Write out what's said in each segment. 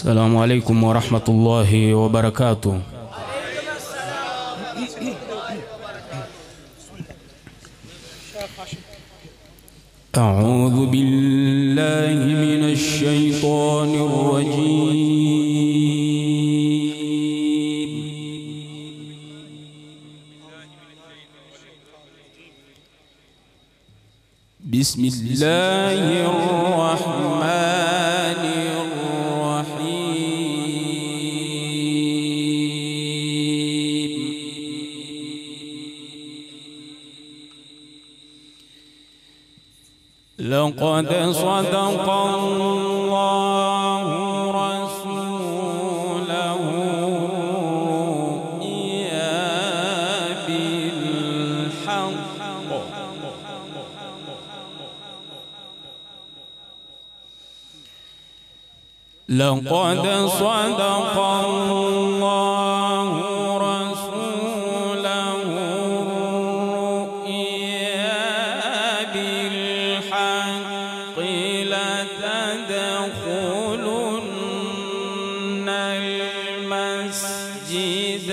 السلام عليكم ورحمة الله وبركاته. أعوذ بالله من الشيطان الرجيم. بسم الله الرحمن الرحيم. لقد صدق الله رسوله الرؤيا بالحق لقد صدق الله رسوله الرؤيا بالحق لتدخلن المسجد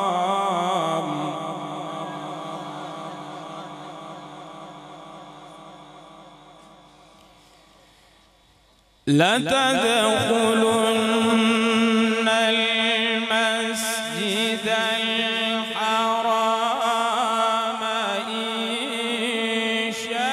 الحرام لتدخلن المسجد الحرام إن شاء الله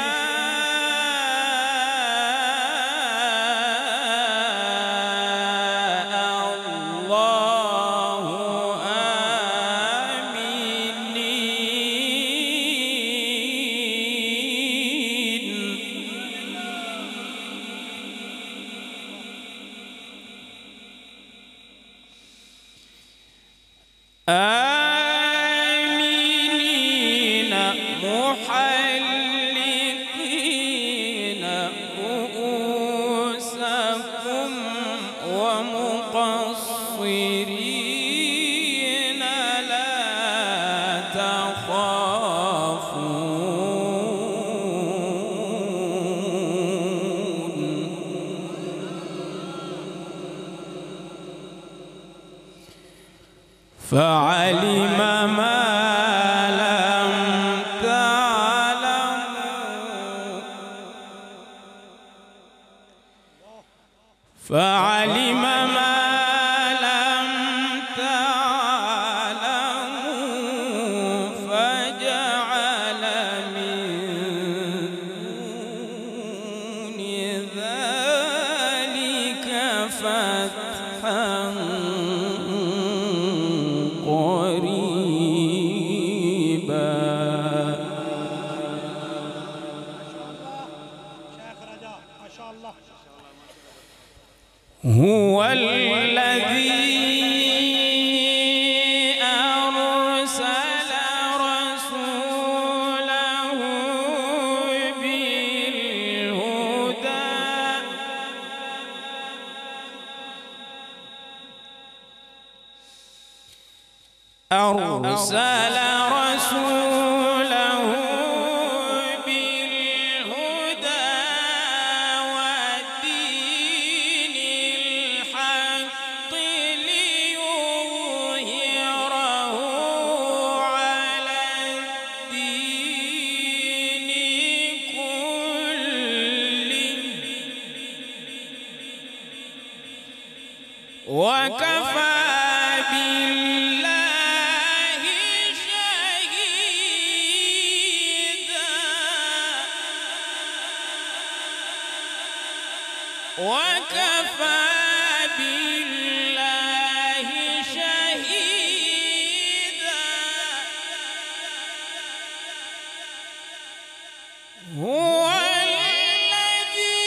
آمنين محلقين رؤوسكم ومقصرين لا تخافون فعلم ما لم تعلموا فعلم ما لم تعلموا فجعل من دون ذلك فتحا هو الذي أرسل رسوله بالهدى أرسل رسوله بالهدى ودين الحق ليظهره على الدين كله وكفى بالله شهيدا وكفى بالله شهيدا هو الذي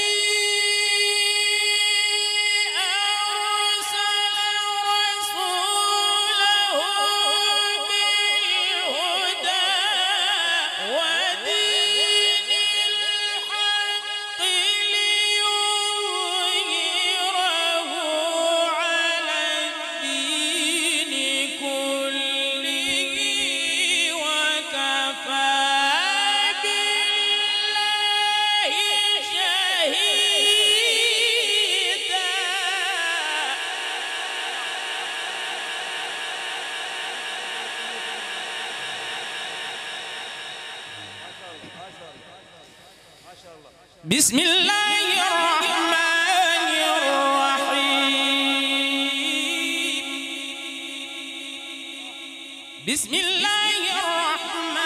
أرسل رسوله بالهدى ودين الحق ليظهره بسم الله الرحمن الرحيم بسم الله الرحمن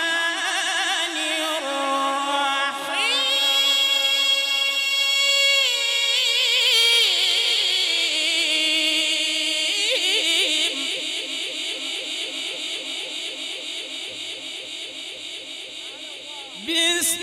الرحيم بسم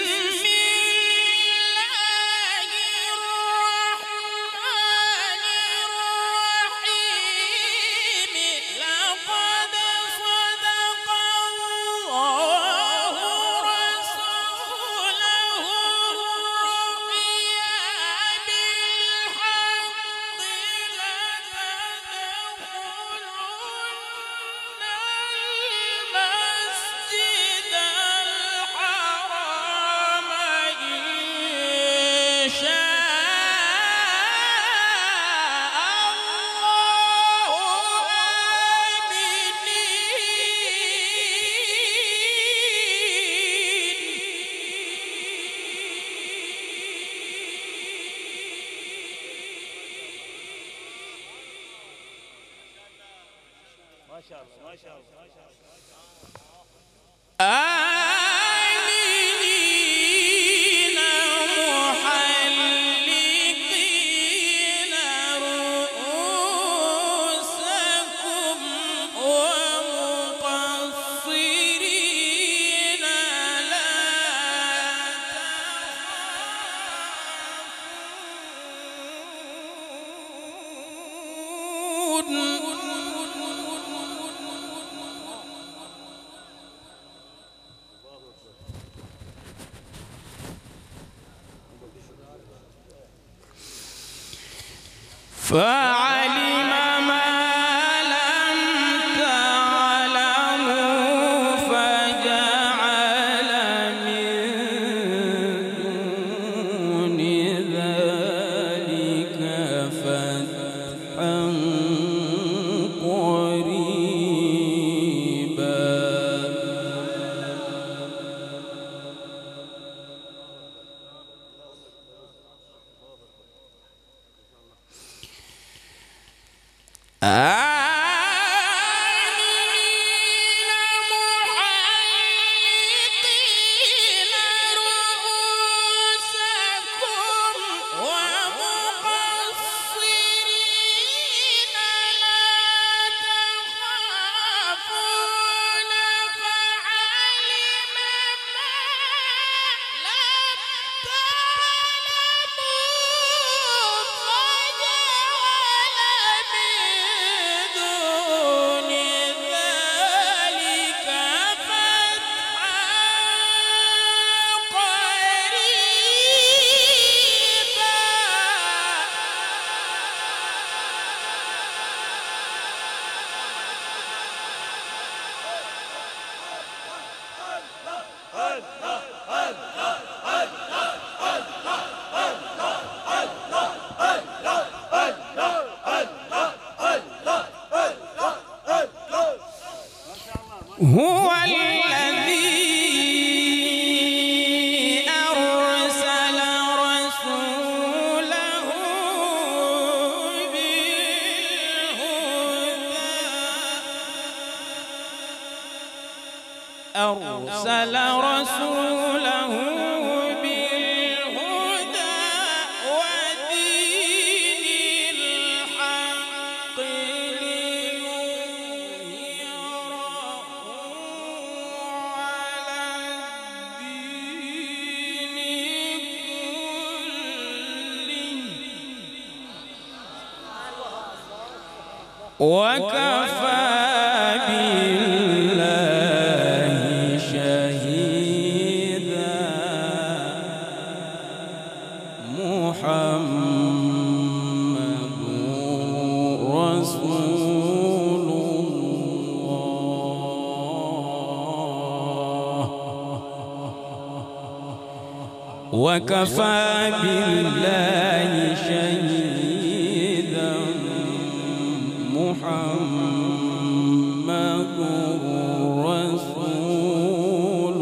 ما شاء الله ما شاء الله ما شاء الله آمنين محلقين رؤوسكم ومقصرين لا تخافون فعلم ما لم تعلموا فجعل من دون ذلك فتحا قريبا آمنين محلقين رؤوسكم ومقصرين لا تخافون فعلم ما لم تعلموا فجعل من دون ذلك فتحا هو الذي أرسل رسوله بالهدى ودين الحق وكفى بالله شهيدا محمد رسول الله وكفى بالله شهيدا محمد رسول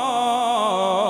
الله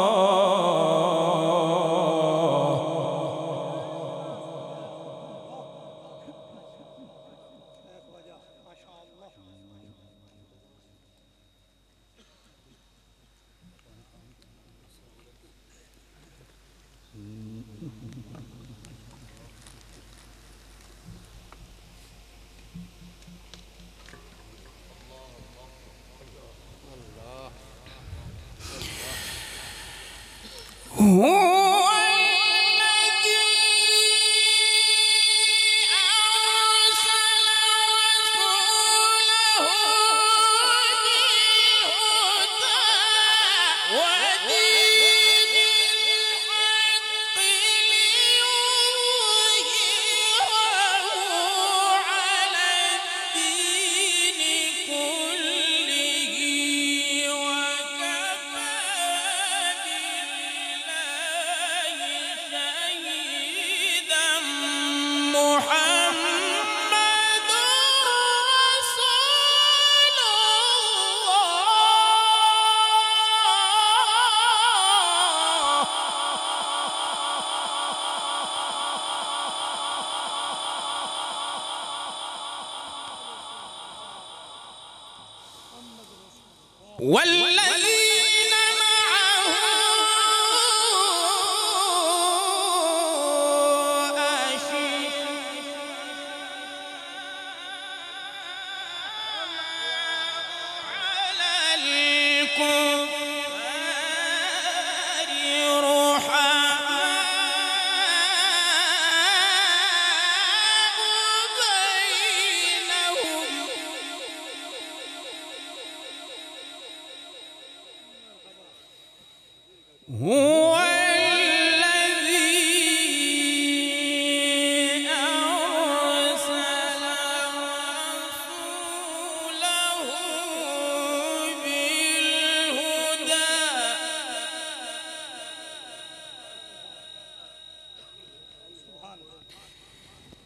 والذين معه أشداء على الكفار رحماء بينهم هو الذي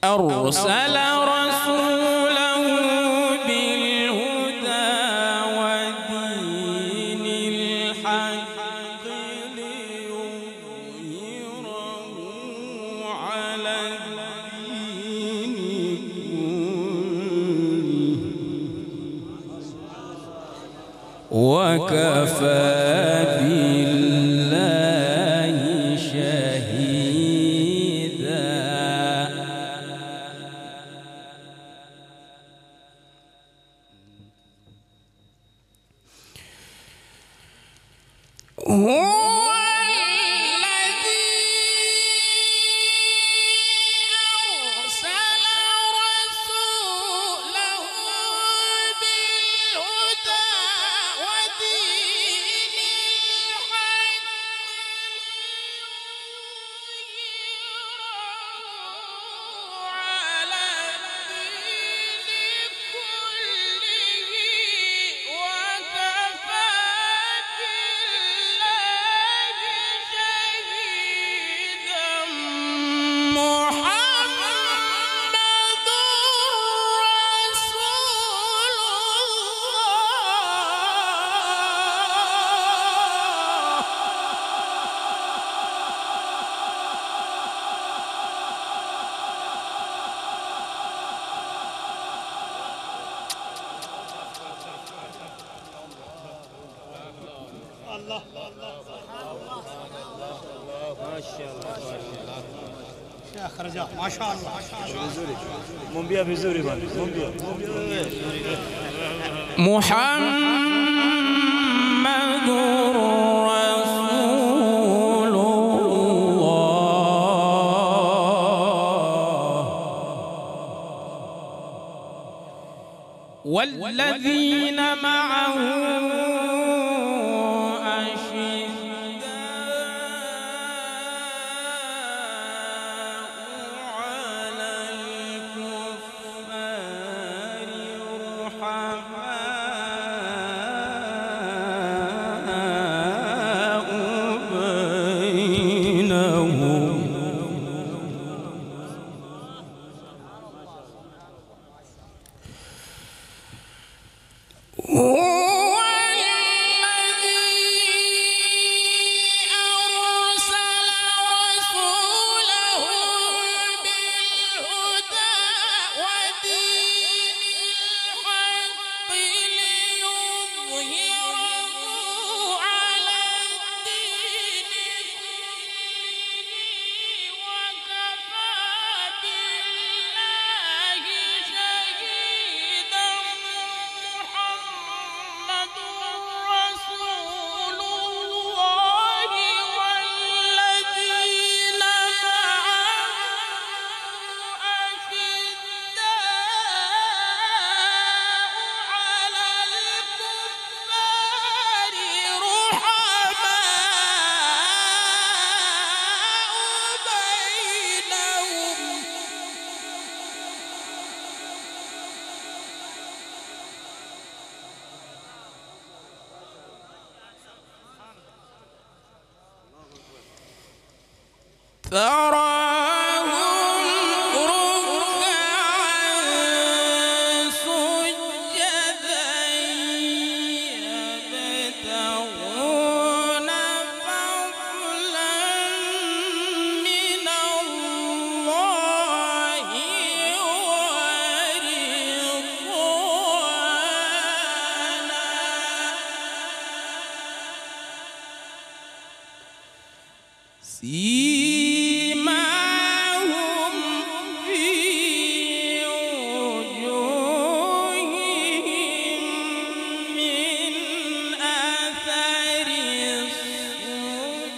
أرسل رسوله بالهدى ودين الحق ليظهره على الدين كله وكفى بالله شهيدا. هو الذي أرسل رسوله بالهدى ودين الحق ليظهره على الدين كله وكفى بالله شهيدا. محمد رسول الله ما شاء الله شيخ رجاء ما شاء الله منبيا بزوري بان منبيا محمد رسول الله والذين معه تراهم ركعا سجدا يبتغون فضلا من الله ورضوانا سيماهم في وجوههم من أثر السجود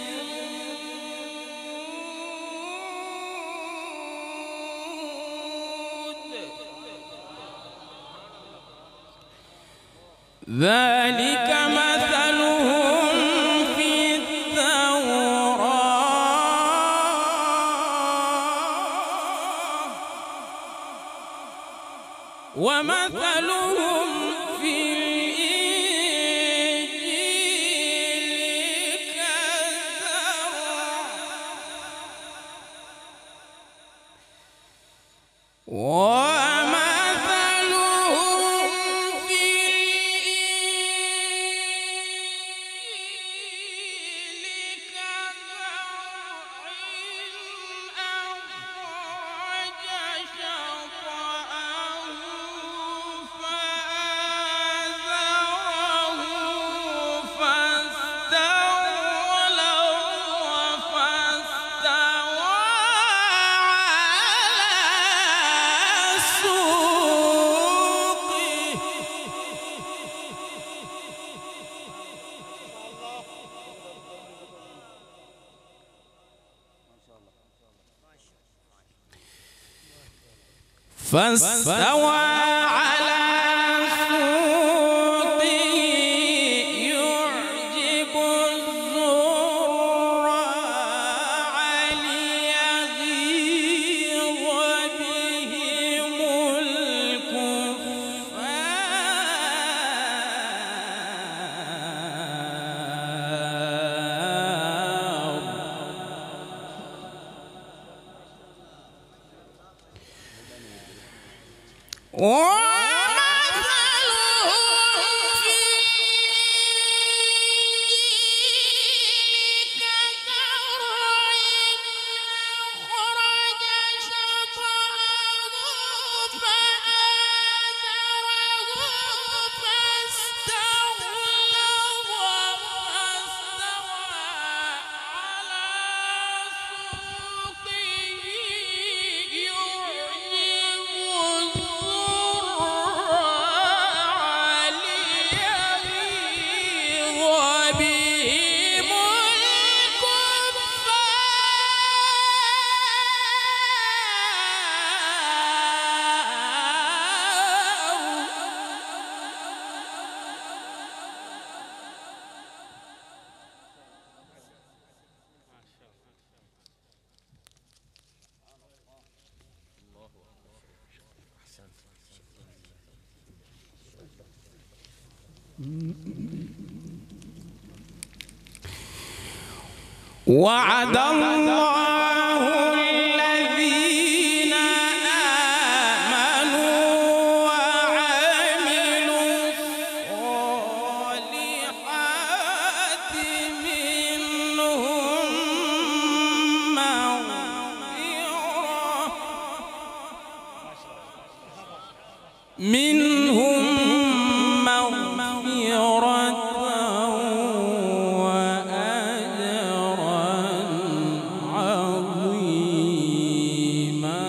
ذلك مثلهم في التوراة ومثلهم في الإنجيل كزرع ومثلهم في الإنجيل كزرع أخرج شطأه فآزره فاستغلظ فاستوى على سوقه فاستوى على سوقه يعجب الزراع ليغيظ بهم الكفار ومثلهم في الإنجيل كزرع أخرج شطأه فآزره فاستغلظ فاستوى على سوقه يعجب الزراع ليغيظ بهم وعد الله الذين آمنوا وعملوا الصالحات منهم مغفرة وأجرا عظيما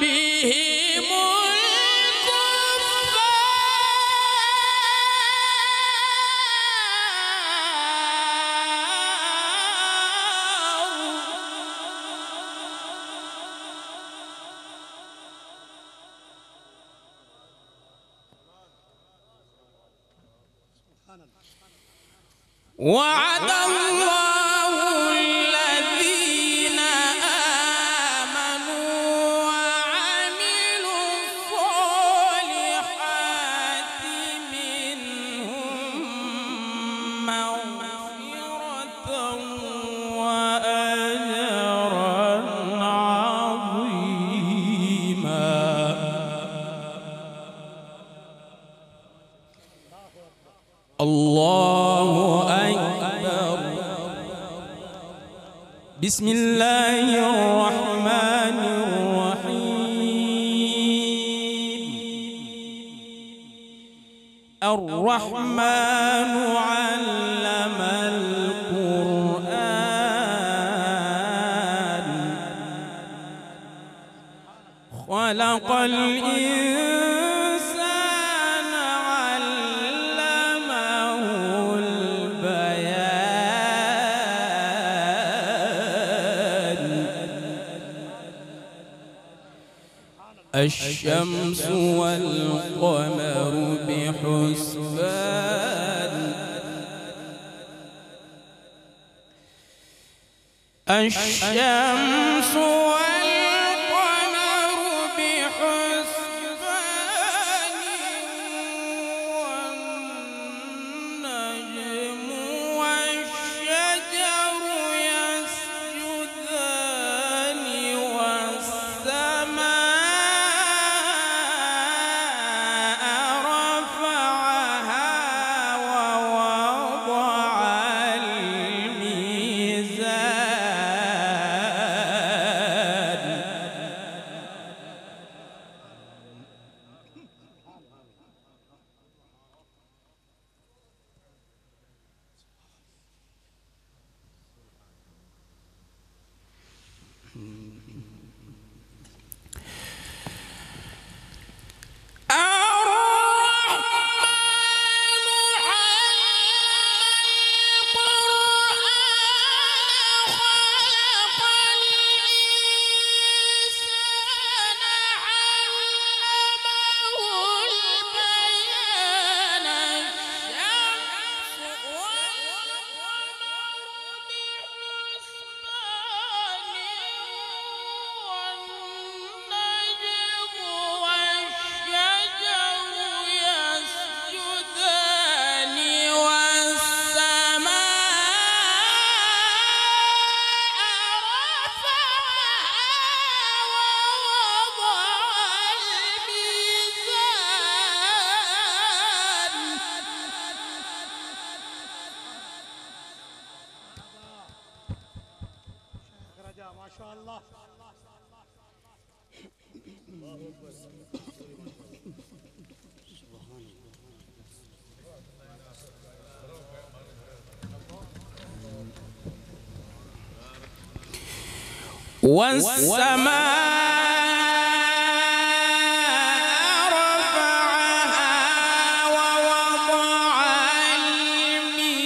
بهم وعد الله الذين الله أكبر. بسم الله الرحمن الرحيم. الرحمن علم القرآن خلق الإنسان علمه البيان. الشمس والقمر بحسبان. الشمس والقمر بحسبان. والنجم والشجر يسجدان. والسماء رفعها ووضع الميزان. ما شاء الله. والسماء رفعها ووضع الميزان.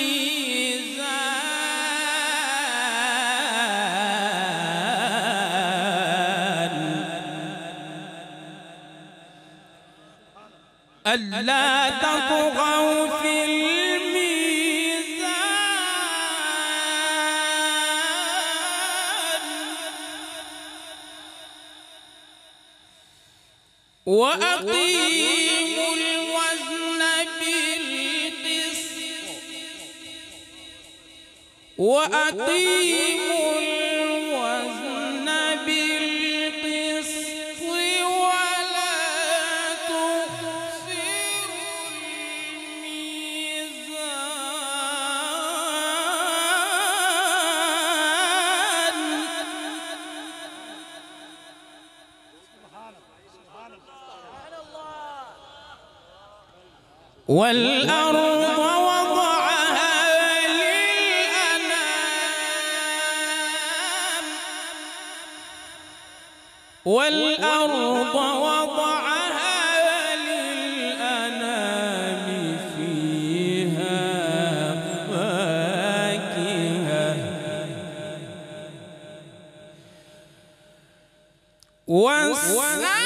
ألا تطغوا في الميزان. وأقيموا الوزن بالقسط. وأقيموا الوزن بالقسط ولا تخسروا الميزان. والأرض وضعها للأنام. والأرض وضعها للأنام فيها فاكهة والسماء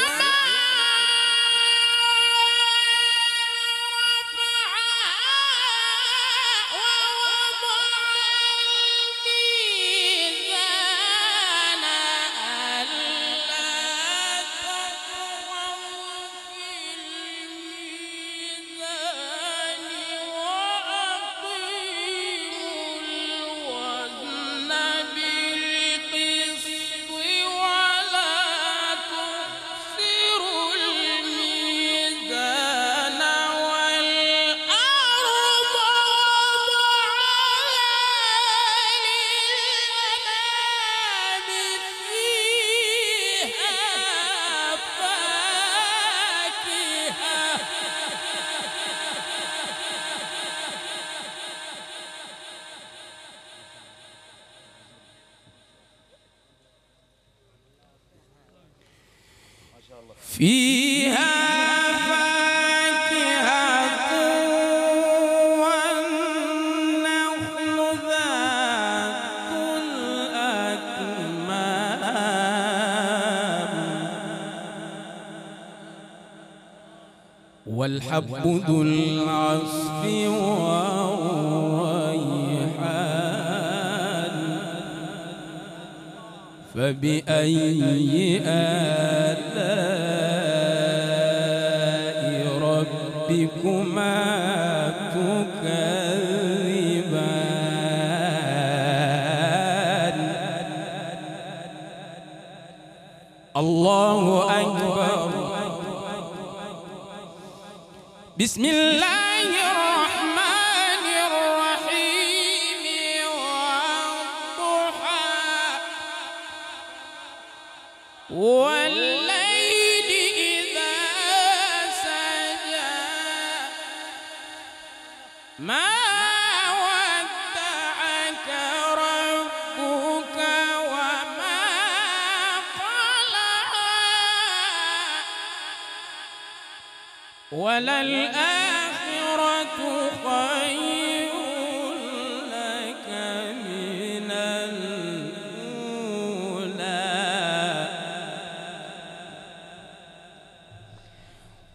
فيها فاكهة والنخل ذات الأكمام والحب ذو العصف والريحان فبأي آلاء ربكما تكذبان الله أكبر بسم الله الرحمن الرحيم والضحى والليل إذا سجى ما ودعك ربك وما قلى وللآخرة خير لك من الأولى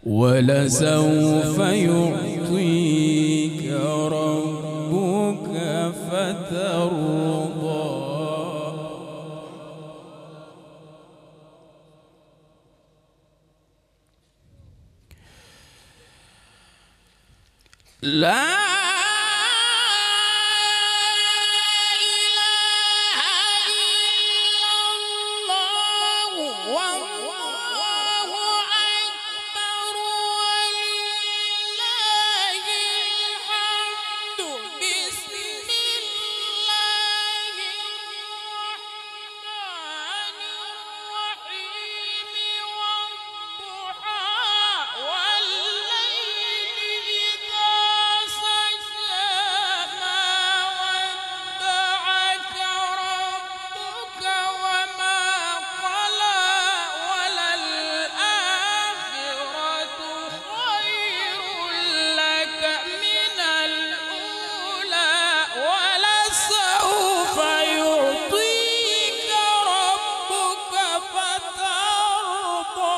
ولسوف يعطيك ربك فترضى لا إله إلا الله والله أكبر ولله الحمد بسم الله الرحمن الرحيم والضحى والليل إذا سجى ما ودعك ربك وما قلى وللآخرة خير لك من الأولى ولسوف يعطيك ربك فترضى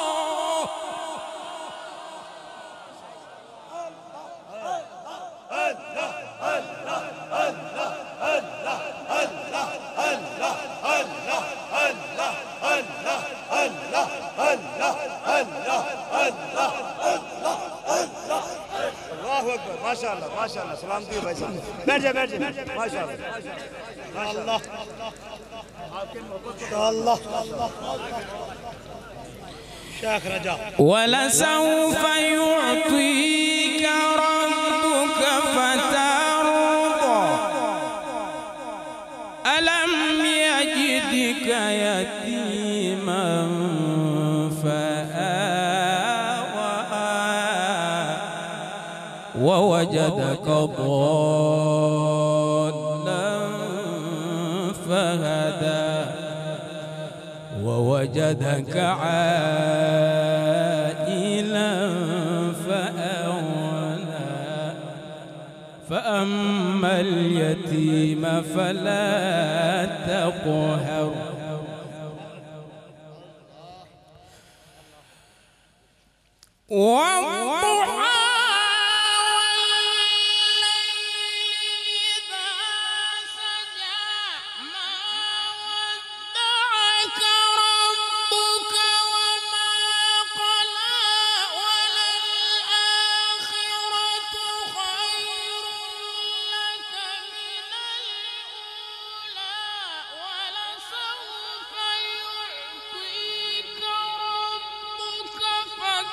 الله اكبر ما شاء الله ما شاء الله سلامتی ہو بھائی صاحب بیٹھ جا ما شاء الله الله شيخ رجاء ولسوف يعطيك ربك فترضى ألم يجدك يتيما فآوى ووجدك ضالا فهدى ووجدك عائلا فأغنى فأما اليتيم فلا تقهر والضحى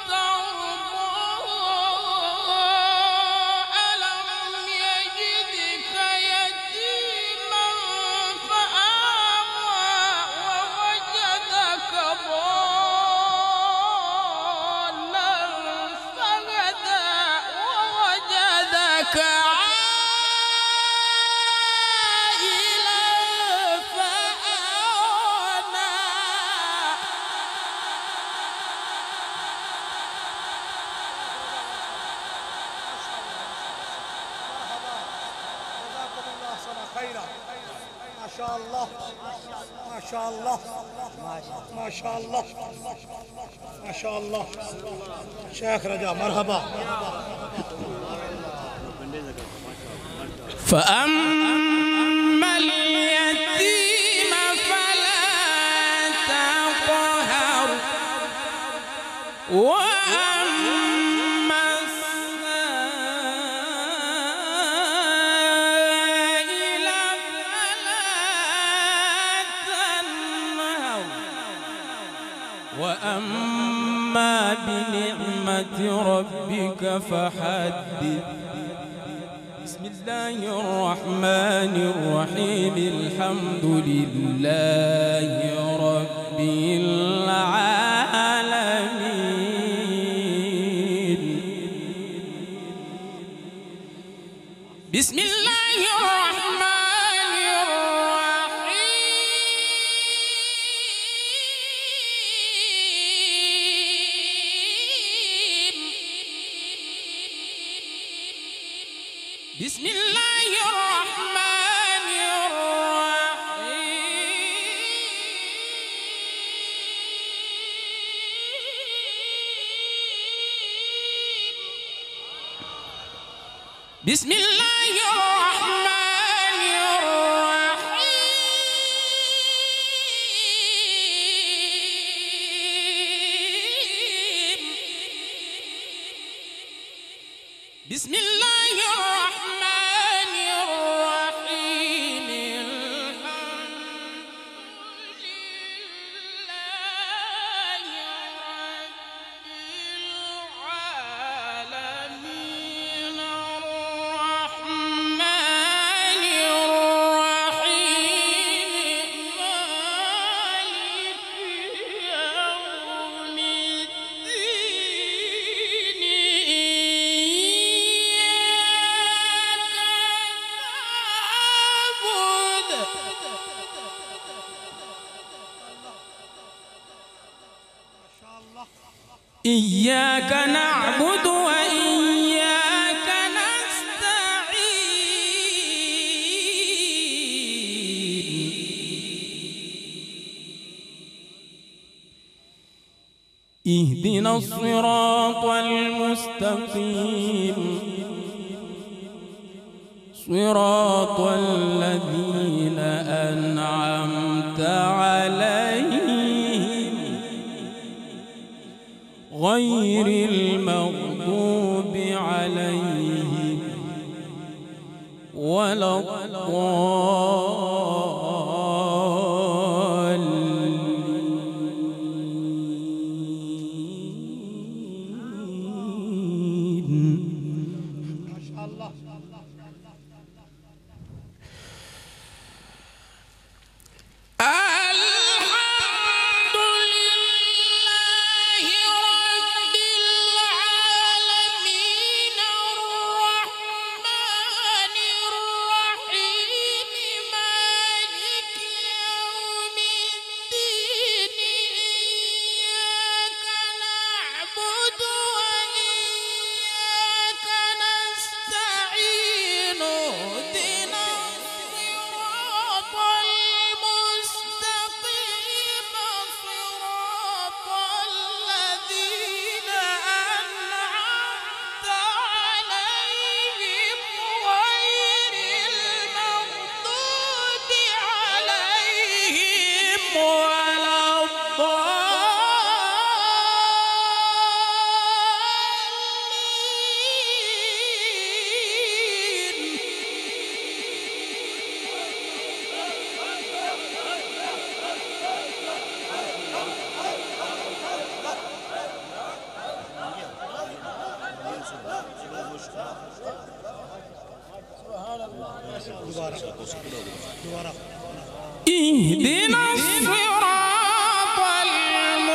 فترضى شاء الله ما شاء الله ما شاء الله ما شاء الله. شيخ رجاء مرحبا. فأما اليتيم فلا تقهر وأما السائل فلا تنهر وأما بنعمة ربك فحدث. بسم الله الرحمن الرحيم. الحمد لله رب العالمين. بسم الله الرحمن الرحيم. بسم الله الرحمن الرحيم. بسم الله الرحمن الرحيم. بسم الله الرحمن الرحيم. الحمد لله رب العالمين. الرحمن الرحيم. مالك يوم الدين. إياك نعبد وإياك نستعين. اهدنا الصراط المستقيم. صراط الذين أنعمت عليهم غير المغضوب عليهم ولا الضالين. ما شاء الله. اهدنا الصراط المستقيم.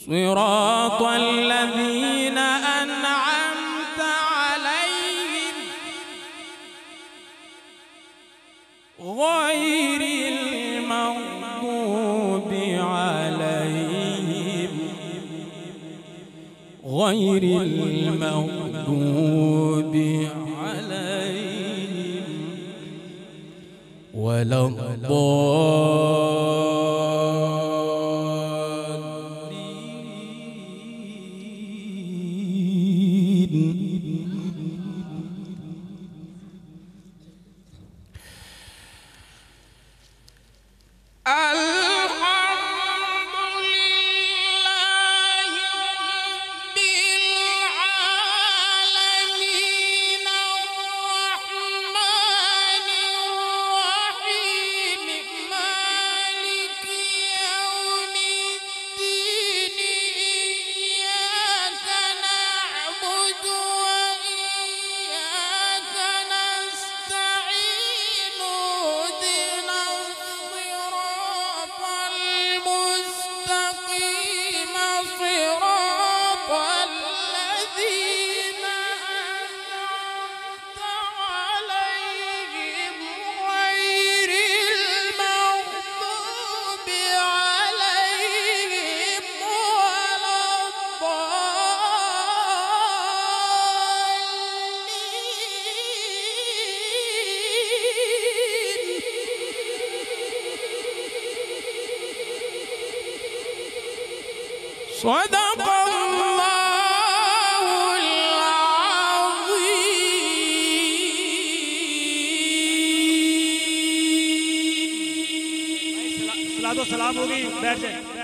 صراط الذين أنعمت عليهم غير المغضوب عليهم غير المغضوب عليهم ولا الضالين. صدق الله العظيم. सलातो सलाम होगी, बैठ जाए।